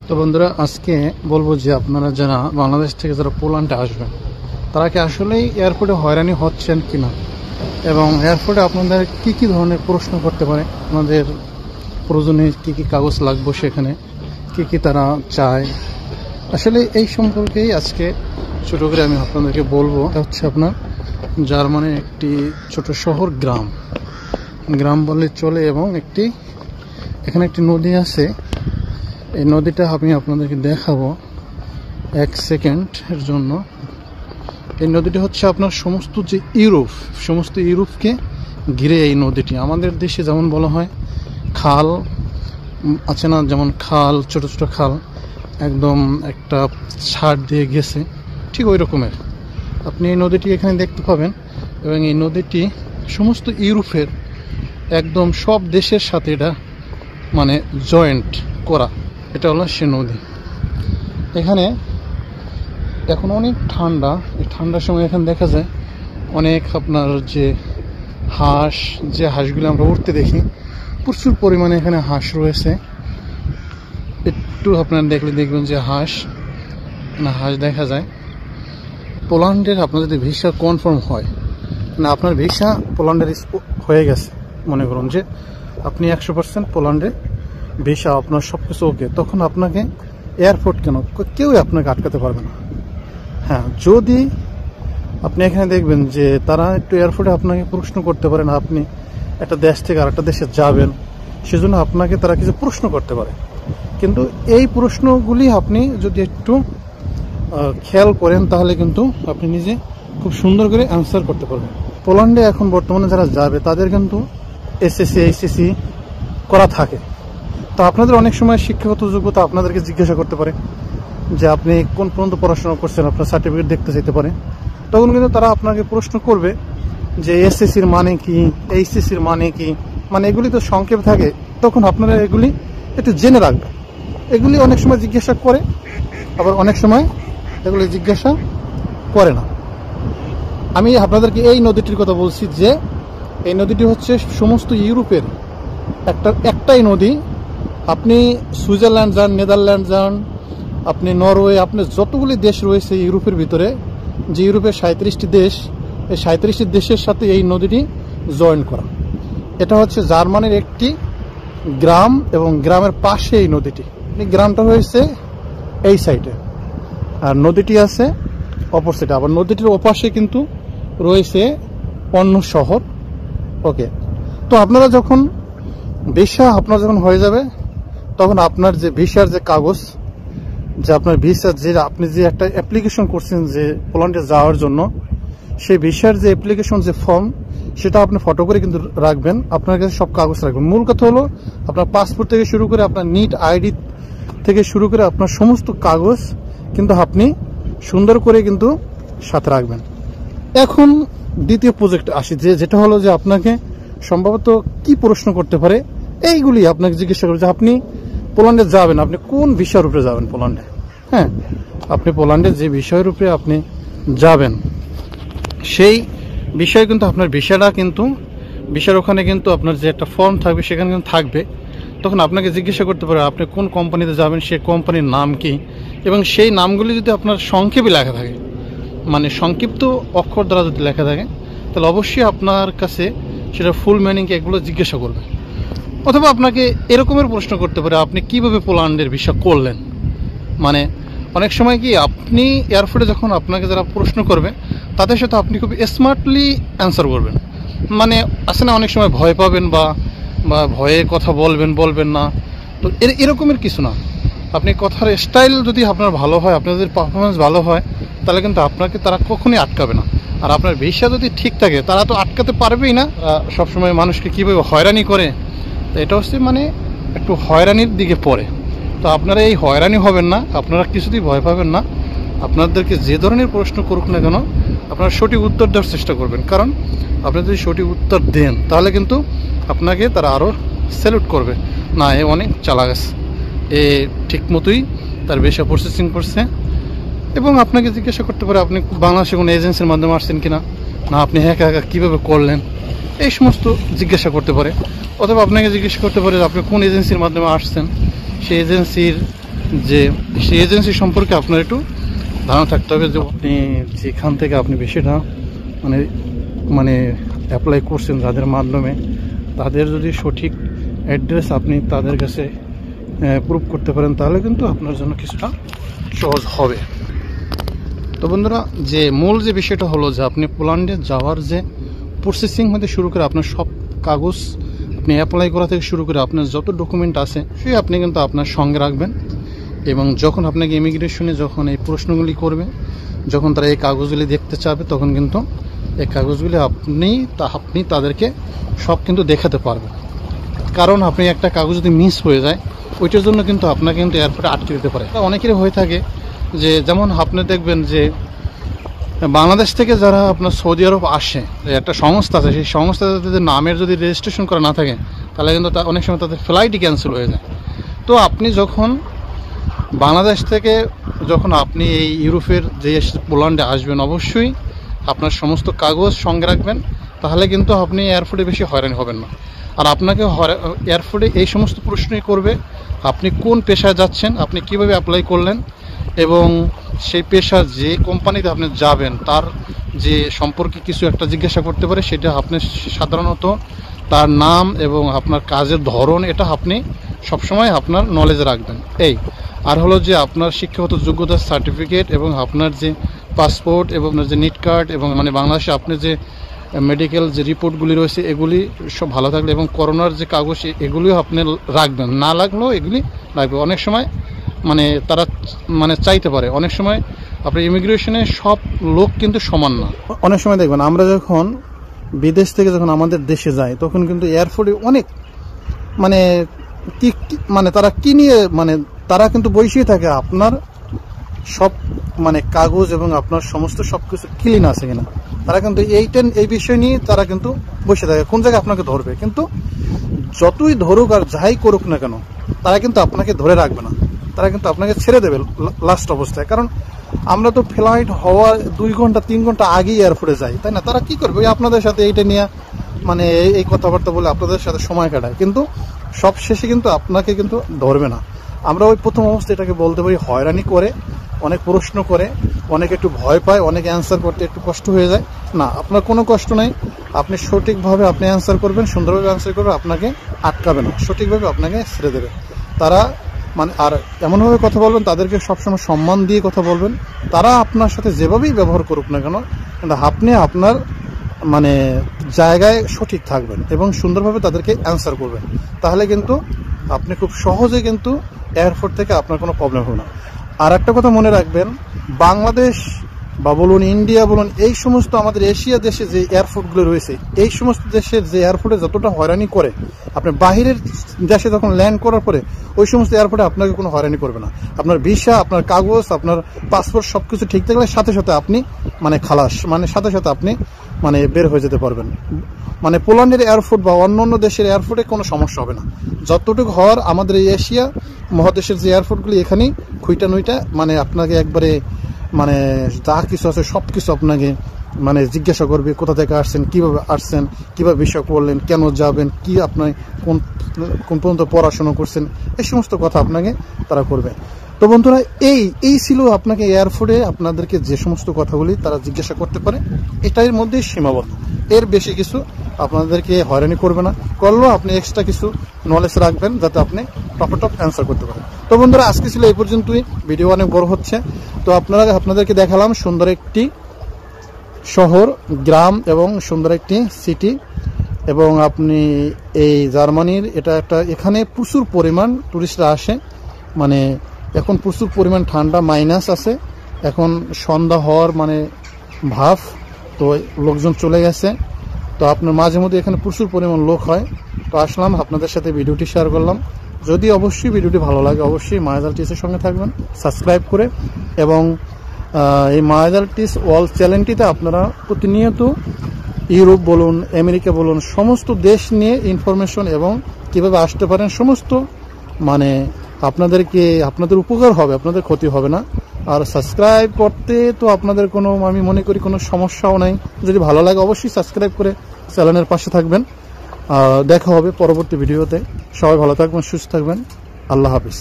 তো বন্ধুরা, আজকে বলবো যে আপনারা যারা বাংলাদেশ থেকে যারা পোল্যান্ডে আসবেন, তারা কি আসলেই এয়ারপোর্টে হয়রানি হচ্ছেন কিনা, এবং এয়ারপোর্টে আপনাদের কি কি ধরনের প্রশ্ন করতে পারে, আপনাদের প্রয়োজনে কি কি কাগজ লাগবে, সেখানে কি কি তারা চায়, আসলে এই সম্পর্কেই আজকে ছোটো করে আমি আপনাদেরকে বলবো। হচ্ছে আপনার জার্মানির একটি ছোট শহর, গ্রাম বললে চলে, এবং এখানে একটি নদী আছে। এই নদীটা আমি আপনাদেরকে দেখাবো এক সেকেন্ডের জন্য। এই নদীটা হচ্ছে আপনার সমস্ত ইউরোপকে ঘিরে এই নদীটি। আমাদের দেশে যেমন বলা হয় খাল আছে না, যেমন খাল, ছোট ছোট খাল একদম একটা ছাড় দিয়ে গেছে, ঠিক ওই রকমের আপনি এই নদীটি এখানে দেখতে পাবেন। এবং এই নদীটি সমস্ত ইউরোপের একদম সব দেশের সাথে এটা মানে জয়েন্ট করা, এটা হলো সে নদী। এখানে এখন অনেক ঠান্ডা, এই ঠান্ডার সময় এখানে দেখা যায় অনেক আপনার যে হাঁসগুলো আমরা উঠতে দেখি, প্রচুর পরিমাণে এখানে হাঁস রয়েছে। একটু আপনারা দেখবেন যে হাঁস দেখা যায়। পোল্যান্ডের আপনার যদি ভিসা কনফার্ম হয় না, আপনার ভিসা পোল্যান্ডের হয়ে গেছে, মনে করুন যে আপনি 100% পোল্যান্ডে ভিসা, আপনার সব কিছু ওকে, তখন আপনাকে এয়ারপোর্ট কেউই আপনাকে আটকাতে পারবে না। হ্যাঁ, যদি আপনি এখানে দেখবেন যে তারা একটু এয়ারপোর্টে আপনাকে প্রশ্ন করতে পারেন, আপনি একটা দেশ থেকে আরেকটা দেশে যাবেন, সেজন্য আপনাকে তারা কিছু প্রশ্ন করতে পারে। কিন্তু এই প্রশ্নগুলি আপনি যদি একটু খেয়াল করেন, তাহলে কিন্তু আপনি নিজে খুব সুন্দর করে অ্যান্সার করতে পারবেন। পোল্যান্ডে এখন বর্তমানে যারা যাবে তাদের কিন্তু এসএসসি এইচএসসি করা থাকে। তো আপনাদের অনেক সময় শিক্ষাগত যোগ্যতা আপনাদেরকে জিজ্ঞাসা করতে পারে যে আপনি কোন পর্যন্ত পড়াশোনা করছেন, আপনার সার্টিফিকেট দেখতে চাইতে পারে। তখন কিন্তু তারা আপনাকে প্রশ্ন করবে যে এসএসসির মানে কি, এইচএসসির মানে কি, মানে এগুলি তো সংক্ষেপ থাকে। তখন আপনারা এগুলি একটু জেনে রাখবেন। এগুলি অনেক সময় জিজ্ঞাসা করে, আবার অনেক সময় এগুলি জিজ্ঞাসা করে না। আমি আপনাদেরকে এই নদীটির কথা বলছি, যে এই নদীটি হচ্ছে সমস্ত ইউরোপের একটাই নদী। আপনি সুইজারল্যান্ড যান, নেদারল্যান্ড যান, আপনি নরওয়ে, আপনার যতগুলি দেশ রয়েছে ইউরোপের ভিতরে, যে ইউরোপের 37টি দেশ, এই 37টি দেশের সাথে এই নদীটি জয়েন করা। এটা হচ্ছে জার্মানির একটি গ্রাম, এবং গ্রামের পাশে এই নদীটি। গ্রামটা হয়েছে এই সাইডে, আর নদীটি আছে অপর সাইডে। আবার নদীটির ওপাশে কিন্তু রয়েছে অন্য শহর। ওকে, তো আপনারা যখন ভিসা হয়ে যাবে, তখন আপনার যে ভিসার যে কাগজ, যে আপনার ভিসা যে আপনি যে একটা অ্যাপ্লিকেশন করছেন যে পোল্যান্ডে যাওয়ার জন্য, সেই ভিসার যে অ্যাপ্লিকেশন যে ফর্ম, সেটা আপনি ফটো করে কিন্তু রাখবেন, আপনার কাছে সব কাগজ রাখবেন। মূল কথা হলো আপনার পাসপোর্ট থেকে শুরু করে আপনার নিট আইডি থেকে শুরু করে আপনার সমস্ত কাগজ কিন্তু আপনি সুন্দর করে কিন্তু সাথে রাখবেন। এখন দ্বিতীয় প্রজেক্ট আসি, যেটা হলো যে আপনাকে সম্ভবত কি প্রশ্ন করতে পারে, এইগুলি আপনাকে জিজ্ঞাসা করবে যে আপনি পোল্যান্ডে যাবেন, আপনি কোন ভিসার উপরে যাবেন পোল্যান্ডে। হ্যাঁ, আপনি পোল্যান্ডে যে বিষয়ের উপরে আপনি যাবেন, সেই বিষয় কিন্তু আপনার ভিসার ওখানে কিন্তু আপনার যে একটা ফর্ম থাকবে, সেখানে কিন্তু থাকবে। তখন আপনাকে জিজ্ঞাসা করতে পারে আপনি কোন কোম্পানিতে যাবেন, সেই কোম্পানির নাম কি, এবং সেই নামগুলি যদি আপনার সংক্ষেপে লেখা থাকে, মানে সংক্ষিপ্ত অক্ষর দ্বারা যদি লেখা থাকে, তাহলে অবশ্যই আপনার কাছে সেটা ফুল মিনিং এগুলো জিজ্ঞাসা করবে। অথবা আপনাকে এরকমের প্রশ্ন করতে পারে আপনি কিভাবে পোল্যান্ডের ভিসা করলেন। মানে অনেক সময় কি আপনি এয়ারপোর্টে যখন আপনাকে যারা প্রশ্ন করবে, তাদের সাথে আপনি খুব স্মার্টলি অ্যান্সার করবেন। মানে আসলে না, অনেক সময় ভয় পাবেন বা ভয়ে কথা বলবেন না। তো এরকমের কিছু না, আপনি কথার স্টাইল যদি আপনার ভালো হয়, আপনাদের পারফরমেন্স ভালো হয়, তাহলে কিন্তু আপনাকে তারা কখনোই আটকাবে না। আর আপনার ভিসা যদি ঠিক থাকে, তারা তো আটকাতে পারবেই না। সবসময় মানুষকে কীভাবে হয়রানি করে, তো এটা হচ্ছে মানে একটু হয়রানির দিকে পড়ে। তো আপনারা এই হয়রানি হবেন না, আপনারা কিছুতেই ভয় পাবেন না। আপনাদেরকে যে ধরনের প্রশ্ন করুক না কেন, আপনারা সঠিক উত্তর দেওয়ার চেষ্টা করবেন। কারণ আপনি যদি সঠিক উত্তর দেন, তাহলে কিন্তু আপনাকে তারা আরও স্যালুট করবে, না এ অনেক চালাক আছে, এ ঠিক মতোই তার ভিসা প্রসেসিং করছে। এবং আপনাকে জিজ্ঞাসা করতে পারে আপনি বাংলাদেশে কোনো এজেন্সির মাধ্যমে আসছেন কিনা, না আপনি একা কীভাবে করলেন, এই সমস্ত জিজ্ঞাসা করতে পারে। অথবা আপনাকে জিজ্ঞাসা করতে পারে আপনি কোন এজেন্সির মাধ্যমে আসছেন, সেই এজেন্সির যে সেই এজেন্সি সম্পর্কে আপনার একটু ধারণা থাকতে হবে, যে আপনি যেখান থেকে আপনি বেশিটা মানে মানে অ্যাপ্লাই করছেন যাদের মাধ্যমে, তাদের যদি সঠিক অ্যাড্রেস আপনি তাদের কাছে প্রুভ করতে পারেন, তাহলে কিন্তু আপনার জন্য কিছুটা সহজ হবে। তো বন্ধুরা, যে মূল যে বিষয়টা হলো যে আপনি পোল্যান্ডে যাওয়ার যে প্রসেসিং হতে শুরু করে আপনার সব কাগজ আপনি অ্যাপ্লাই করা থেকে শুরু করে আপনার যত ডকুমেন্ট আছে সেই আপনি কিন্তু আপনার সঙ্গে রাখবেন। এবং যখন আপনাকে ইমিগ্রেশনে যখন এই প্রশ্নগুলি করবে, যখন তারা এই কাগজগুলি দেখতে চাবে, তখন কিন্তু এই কাগজগুলি আপনি তাদেরকে সব কিন্তু দেখাতে পারবেন। কারণ আপনি একটা কাগজ যদি মিস হয়ে যায়, ওইটার জন্য কিন্তু আপনাকে কিন্তু এয়ারপোর্টে আটকে দিতে পারে। অনেকেরই হয়ে থাকে যে, যেমন আপনি দেখবেন যে বাংলাদেশ থেকে যারা আপনার সৌদি আরব আসে, একটা সংস্থা আছে, সেই সংস্থাতে যদি নামের যদি রেজিস্ট্রেশন করা না থাকে, তাহলে কিন্তু অনেক সময় তাদের ফ্লাইটই ক্যান্সেল হয়ে যায়। তো আপনি যখন বাংলাদেশ থেকে যখন আপনি এই ইউরোপের যে পোল্যান্ডে আসবেন, অবশ্যই আপনার সমস্ত কাগজ সঙ্গে রাখবেন, তাহলে কিন্তু আপনি এয়ারপোর্টে বেশি হয়রানি হবেন না। আর আপনাকে এয়ারপোর্টে এই সমস্ত প্রশ্নই করবে, আপনি কোন পেশায় যাচ্ছেন, আপনি কিভাবে অ্যাপ্লাই করলেন, এবং সেই পেশার যে কোম্পানিতে আপনি যাবেন তার যে সম্পর্কে কিছু একটা জিজ্ঞাসা করতে পারে, সেটা আপনি সাধারণত তার নাম এবং আপনার কাজের ধরন এটা আপনি সবসময় আপনার নলেজে রাখবেন। এই আর হলো যে আপনার শিক্ষাগত যোগ্যতার সার্টিফিকেট এবং আপনার যে পাসপোর্ট এবং আপনার যে নিট কার্ড এবং মানে বাংলাদেশে আপনি যে মেডিকেল যে রিপোর্টগুলি রয়েছে এগুলি সব ভালো থাকলে, এবং করোনার যে কাগজ এগুলিও আপনি রাখবেন, না লাগলেও এগুলি রাখবে। অনেক সময় মানে তারা মানে চাইতে পারে, অনেক সময় আপনার ইমিগ্রেশনে সব লোক কিন্তু সমান না। অনেক সময় দেখবেন আমরা যখন বিদেশ থেকে যখন আমাদের দেশে যাই, তখন কিন্তু এয়ারপোর্টে অনেক মানে মানে তারা কি নিয়ে মানে তারা কিন্তু বসেই থাকে আপনার সব মানে কাগজ এবং আপনার সমস্ত সবকিছু ক্লিন আছে কিনা, তারা কিন্তু এই বিষয় নিয়ে তারা কিন্তু বসে থাকে কোন জায়গায় আপনাকে ধরবে। কিন্তু যতই ধরুক আর যাই করুক না কেন, তারা কিন্তু আপনাকে ধরে রাখবে না, তারা কিন্তু আপনাকে ছেড়ে দেবে লাস্ট অবস্থায়। কারণ আমরা তো ফ্লাইট হওয়ার 2 ঘন্টা 3 ঘন্টা আগেই এয়ারপোর্টে যাই, তাই না? তারা কি করবে, আপনাদের সাথে এইটা নিয়ে মানে এই কথাবার্তা বলে আপনাদের সাথে সময় কাটায়, কিন্তু সব শেষে কিন্তু আপনাকে কিন্তু ধরবে না। আমরা ওই প্রথম অবস্থায় এটাকে বলতে পারি হয়রানি করে, অনেক প্রশ্ন করে, অনেকে একটু ভয় পায়, অনেকে অ্যান্সার করতে একটু কষ্ট হয়ে যায়। না, আপনার কোনো কষ্ট নেই, আপনি সঠিকভাবে আপনি অ্যান্সার করবেন, সুন্দরভাবে অ্যান্সার করবেন, আপনাকে আটকাবে না, সঠিকভাবে আপনাকে ছেড়ে দেবে তারা। মানে আর এমনভাবে কথা বলবেন, তাদেরকে সবসময় সম্মান দিয়ে কথা বলবেন। তারা আপনার সাথে যেভাবেই ব্যবহার করুক না কেন, কিন্তু আপনি আপনার মানে জায়গায় সঠিক থাকবেন এবং সুন্দরভাবে তাদেরকে অ্যান্সার করবেন, তাহলে কিন্তু আপনি খুব সহজে কিন্তু এয়ারপোর্ট থেকে আপনার কোনো প্রবলেম হবে না। আর একটা কথা মনে রাখবেন, বাংলাদেশ বা বলুন ইন্ডিয়া বলুন, এই সমস্ত আমাদের এশিয়া দেশে যে এয়ারপোর্টগুলো রয়েছে, এই সমস্ত দেশের যে এয়ারপোর্টে যতটা হয়রানি করে, আপনি বাহিরের দেশে যখন ল্যান্ড করার পরে ওই সমস্ত এয়ারপোর্টে আপনাকে কোনো হয়রানি করবে না। আপনার ভিসা, আপনার কাগজ, আপনার পাসপোর্ট সবকিছু ঠিক থাকলে সাথে সাথে আপনি মানে খালাস, মানে সাথে সাথে আপনি মানে বের হয়ে যেতে পারবেন। মানে পোল্যান্ডের এয়ারপোর্ট বা অন্য অন্য দেশের এয়ারপোর্টে কোনো সমস্যা হবে না। যতটুকু হওয়ার আমাদের এই এশিয়া মহাদেশের যে এয়ারপোর্টগুলি, এখানেই খুইটা নুইটা মানে আপনাকে একবারে মানে যা কিছু আছে সব কিছু আপনাকে মানে জিজ্ঞাসা করবে, কোথা থেকে আসছেন, কিভাবে আসছেন, কিভাবে বিষয় করলেন, কেন যাবেন, কি আপনি কোন পর্যন্ত পড়াশোনা করছেন, এই সমস্ত কথা আপনাকে তারা করবে। তো বন্ধুরা, এই ছিল আপনাকে এয়ারপোর্টে আপনাদেরকে যে সমস্ত কথাগুলি তারা জিজ্ঞাসা করতে পারে, এটার মধ্যেই সীমাবদ্ধ, এর বেশি কিছু আপনাদেরকে হয়রানি করবে না। করলেও আপনি এক্সট্রা কিছু নলেজ রাখবেন যাতে আপনি টপ অ্যান্সার করতে পারেন। তো বন্ধুরা, আজকে ছিল এই পর্যন্তই, ভিডিও অনেক বড় হচ্ছে। তো আপনাদেরকে দেখালাম সুন্দর একটি শহর, গ্রাম এবং সুন্দর একটি সিটি, এবং আপনি এই জার্মানির এটা একটা, এখানে প্রচুর পরিমাণ টুরিস্টরা আসে। মানে এখন প্রচুর পরিমাণ ঠান্ডা, মাইনাস আছে, এখন সন্ধ্যা হওয়ার মানে ভাব, তো লোকজন চলে গেছে। তো আপনার মাঝে মধ্যে এখানে প্রচুর পরিমাণ লোক হয়। তো আসলাম, আপনাদের সাথে ভিডিওটি শেয়ার করলাম। যদি অবশ্যই ভিডিওটি ভালো লাগে, অবশ্যই মায়াজাল টিসের সঙ্গে থাকবেন সাবস্ক্রাইব করে, এবং এই মায়াজাল টিস ওয়াল চ্যানেলটিতে আপনারা প্রতিনিয়ত ইউরোপ বলুন, আমেরিকা বলুন, সমস্ত দেশ নিয়ে ইনফরমেশন এবং কিভাবে আসতে পারেন সমস্ত মানে আপনাদের উপকার হবে, আপনাদের ক্ষতি হবে না। আর সাবস্ক্রাইব করতে তো আপনাদের কোনো, আমি মনে করি কোনো সমস্যাও নাই। যদি ভালো লাগে অবশ্যই সাবস্ক্রাইব করে চ্যানেলের পাশে থাকবেন। দেখা হবে পরবর্তী ভিডিওতে। সবাই ভালো থাকবেন, সুস্থ থাকবেন। আল্লাহ হাফিজ।